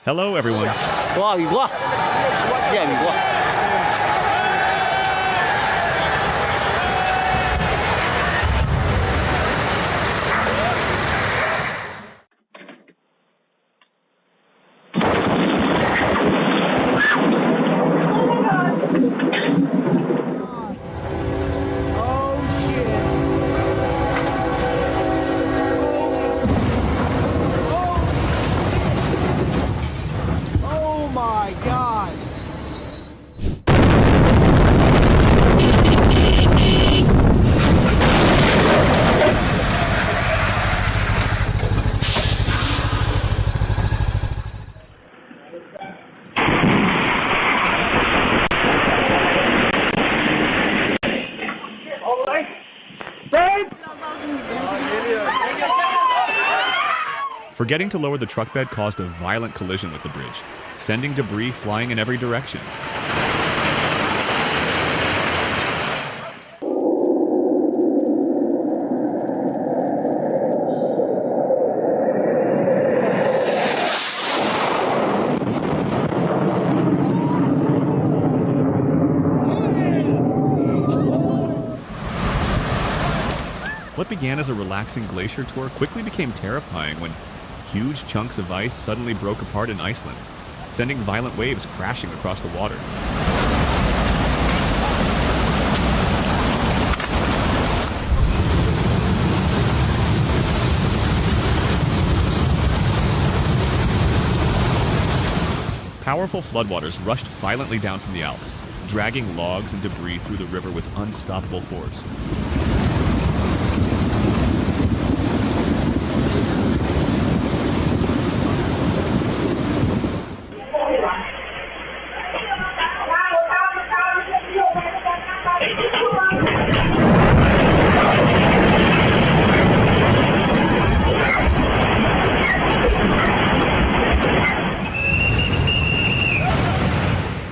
Hello, everyone. Forgetting to lower the truck bed caused a violent collision with the bridge, sending debris flying in every direction. What began as a relaxing glacier tour quickly became terrifying when huge chunks of ice suddenly broke apart in Iceland, sending violent waves crashing across the water. Powerful floodwaters rushed violently down from the Alps, dragging logs and debris through the river with unstoppable force.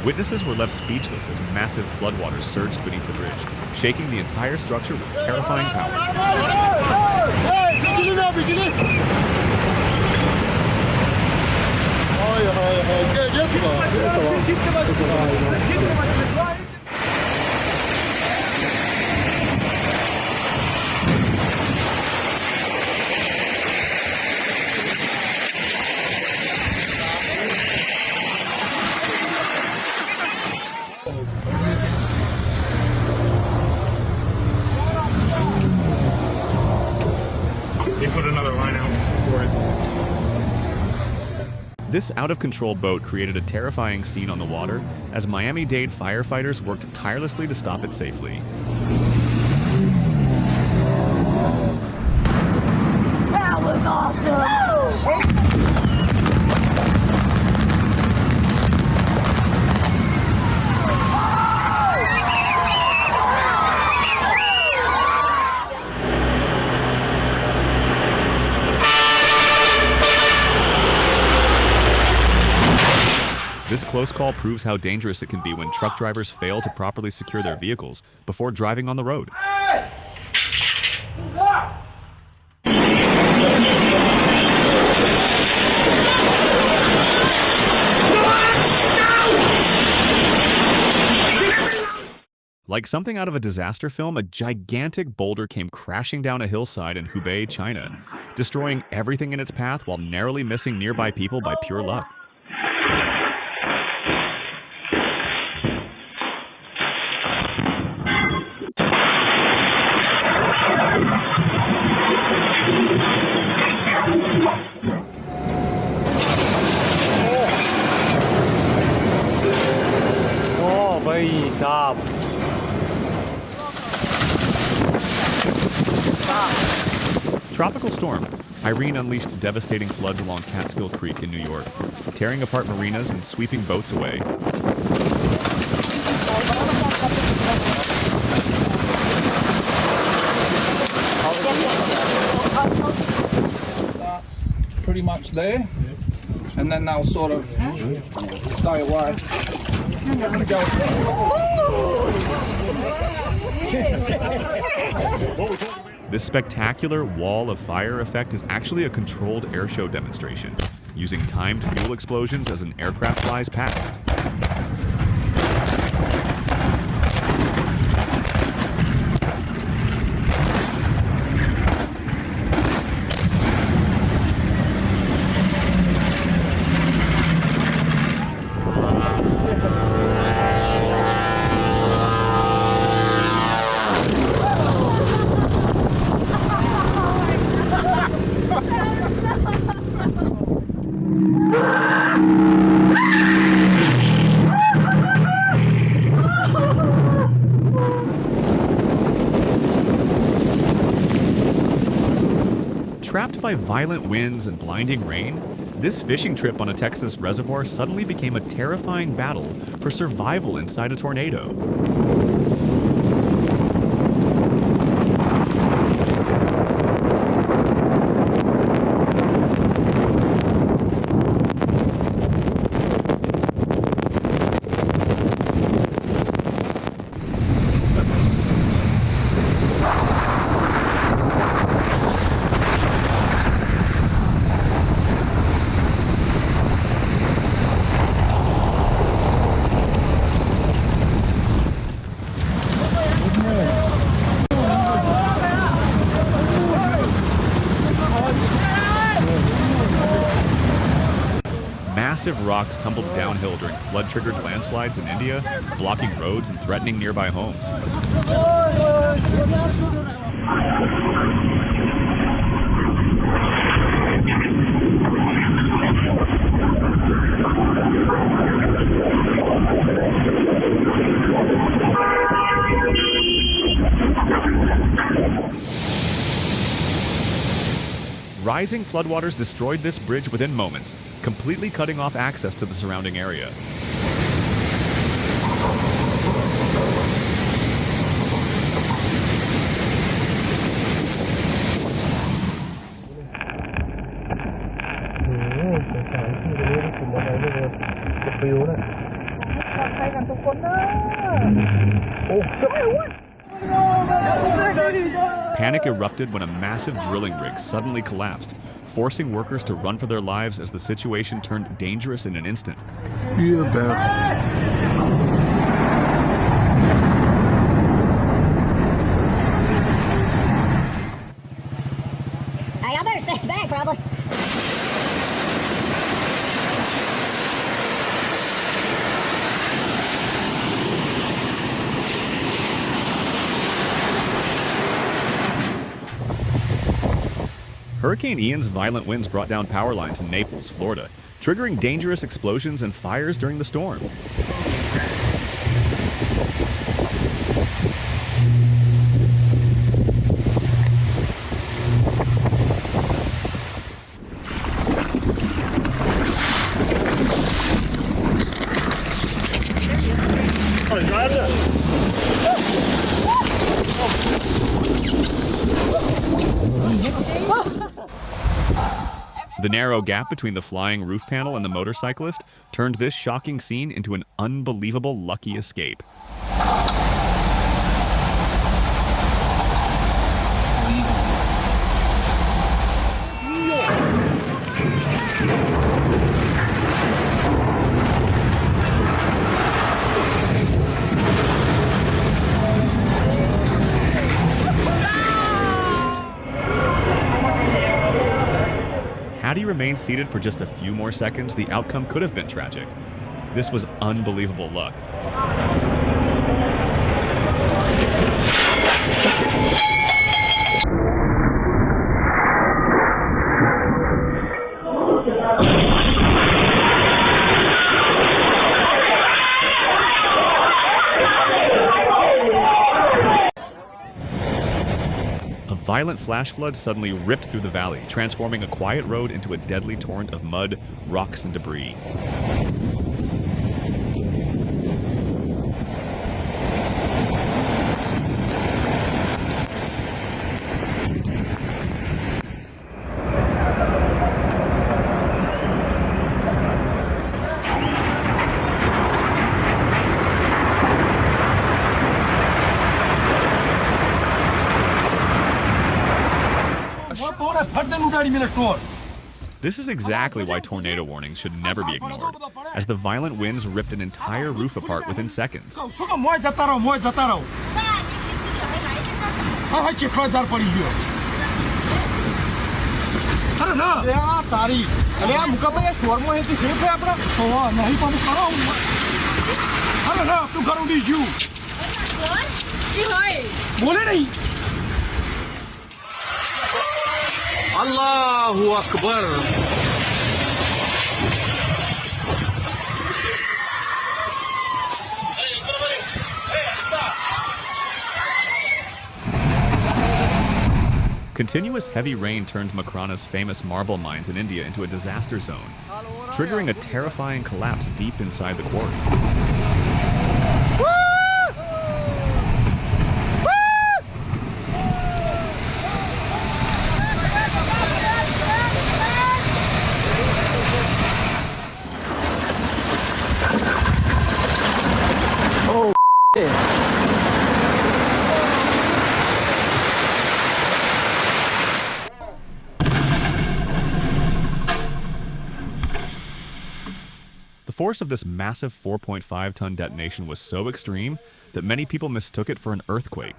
Witnesses were left speechless as massive floodwaters surged beneath the bridge, shaking the entire structure with terrifying power. They put another line out for it. This out-of-control boat created a terrifying scene on the water as Miami-Dade firefighters worked tirelessly to stop it safely. That was awesome! This close call proves how dangerous it can be when truck drivers fail to properly secure their vehicles before driving on the road. Like something out of a disaster film, a gigantic boulder came crashing down a hillside in Hubei, China, destroying everything in its path while narrowly missing nearby people by pure luck. Tropical storm Irene unleashed devastating floods along Catskill Creek in New York, tearing apart marinas and sweeping boats away. That's pretty much there, and then they'll sort of stay away. This spectacular wall of fire effect is actually a controlled airshow demonstration. using timed fuel explosions as an aircraft flies past. Trapped by violent winds and blinding rain, this fishing trip on a Texas reservoir suddenly became a terrifying battle for survival inside a tornado. Massive rocks tumbled downhill during flood-triggered landslides in India, blocking roads and threatening nearby homes. Rising floodwaters destroyed this bridge within moments, completely cutting off access to the surrounding area. Panic erupted when a massive drilling rig suddenly collapsed, forcing workers to run for their lives as the situation turned dangerous in an instant. Hey, I better stay back, probably. Hurricane Ian's violent winds brought down power lines in Naples, Florida, triggering dangerous explosions and fires during the storm. The narrow gap between the flying roof panel and the motorcyclist turned this shocking scene into an unbelievable lucky escape. Had he remained seated for just a few more seconds, the outcome could have been tragic. This was unbelievable luck. A violent flash flood suddenly ripped through the valley, transforming a quiet road into a deadly torrent of mud, rocks, and debris. This is exactly why tornado warnings should never be ignored, as the violent winds ripped an entire roof apart within seconds. Allahu Akbar. Continuous heavy rain turned Makrana's famous marble mines in India into a disaster zone, triggering a terrifying collapse deep inside the quarry. The force of this massive 4.5-ton detonation was so extreme that many people mistook it for an earthquake.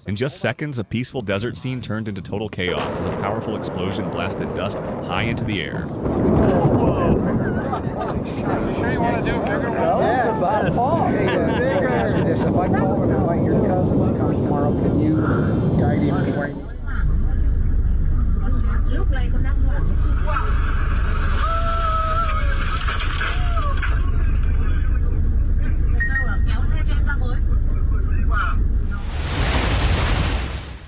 In just seconds, a peaceful desert scene turned into total chaos as a powerful explosion blasted dust high into the air. Sure you want to do a bigger one? Yeah, Paul. If I call and invite your cousin to come tomorrow, can you guide him to where?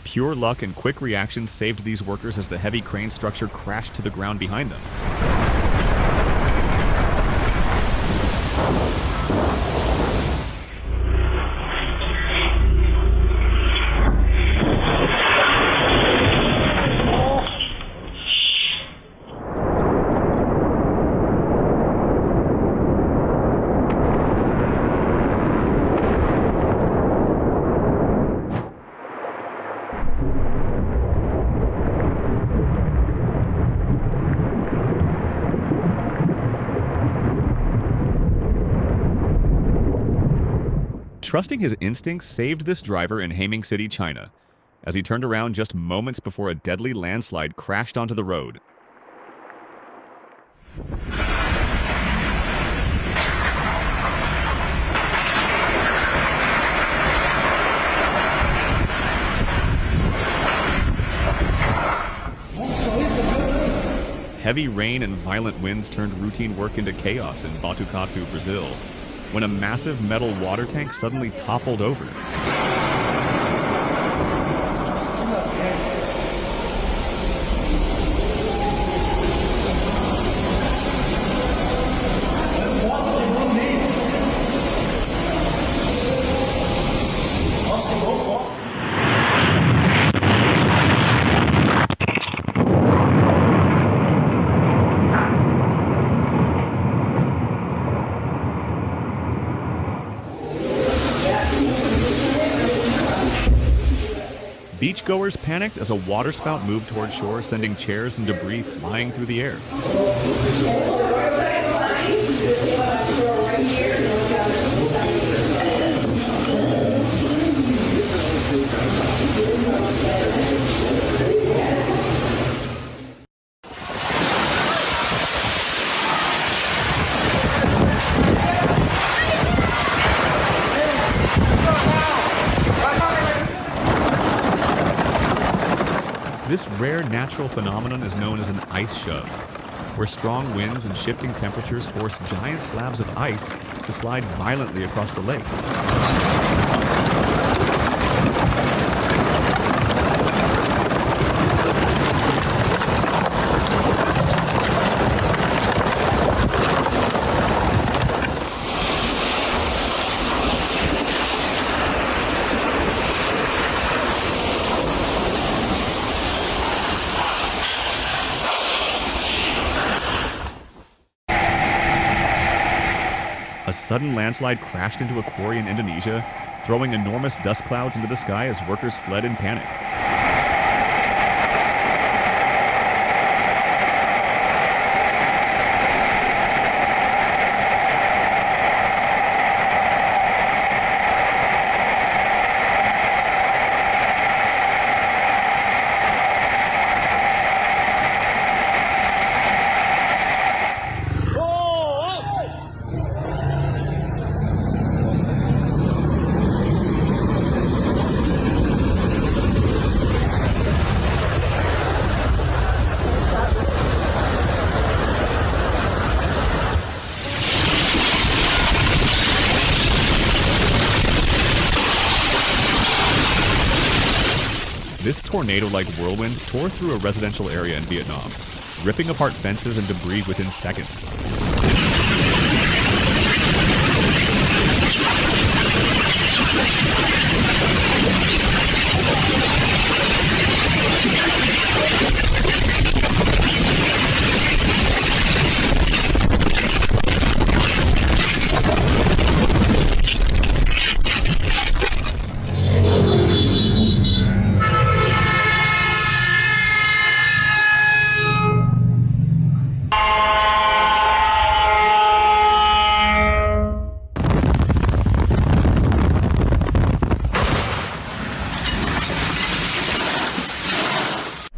Pure luck and quick reactions saved these workers as the heavy crane structure crashed to the ground behind them. Trusting his instincts saved this driver in Haming City, China, as he turned around just moments before a deadly landslide crashed onto the road. Heavy rain and violent winds turned routine work into chaos in Botucatu, Brazil, when a massive metal water tank suddenly toppled over. Beachgoers panicked as a waterspout moved toward shore, sending chairs and debris flying through the air. This rare natural phenomenon is known as an ice shove, where strong winds and shifting temperatures force giant slabs of ice to slide violently across the lake. A sudden landslide crashed into a quarry in Indonesia, throwing enormous dust clouds into the sky as workers fled in panic. This tornado-like whirlwind tore through a residential area in Vietnam, ripping apart fences and debris within seconds.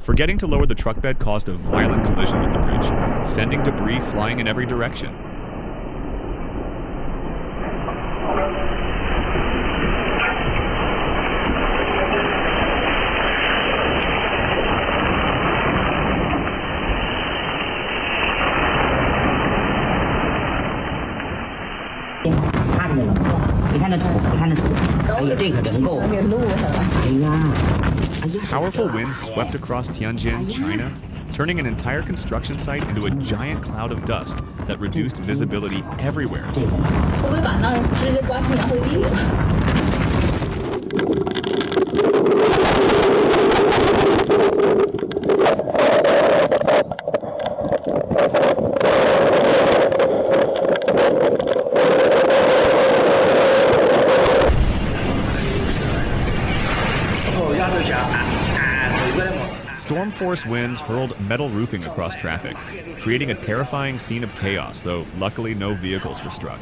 Forgetting to lower the truck bed caused a violent collision with the bridge, sending debris flying in every direction. Powerful winds swept across Tianjin, China, turning an entire construction site into a giant cloud of dust that reduced visibility everywhere. Storm force winds hurled metal roofing across traffic, creating a terrifying scene of chaos, though luckily no vehicles were struck.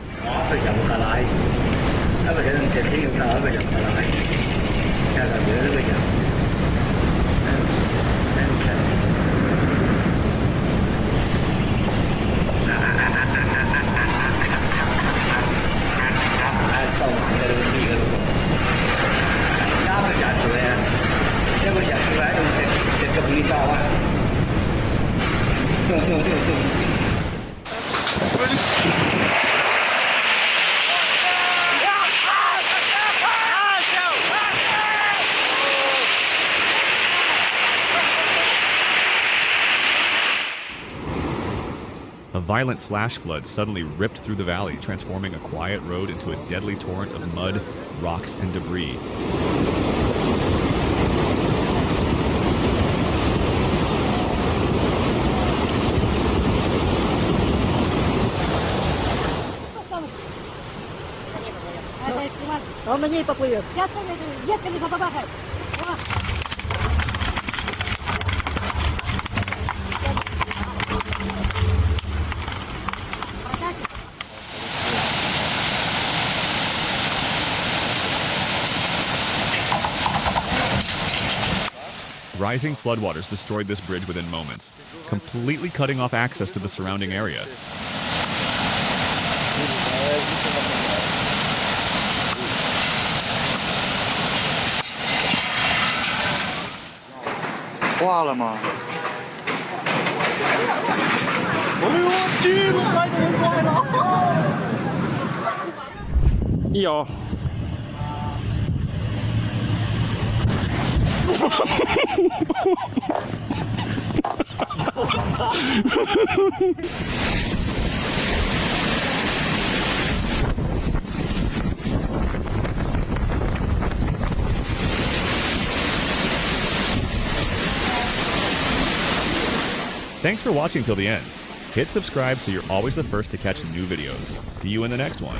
A violent flash flood suddenly ripped through the valley, transforming a quiet road into a deadly torrent of mud, rocks, and debris. Он на ней поплывет. Сейчас детками попадает. Rising floodwaters destroyed this bridge within moments, completely cutting off access to the surrounding area. Thanks for watching till the end. Hit subscribe so you're always the first to catch new videos. See you in the next one.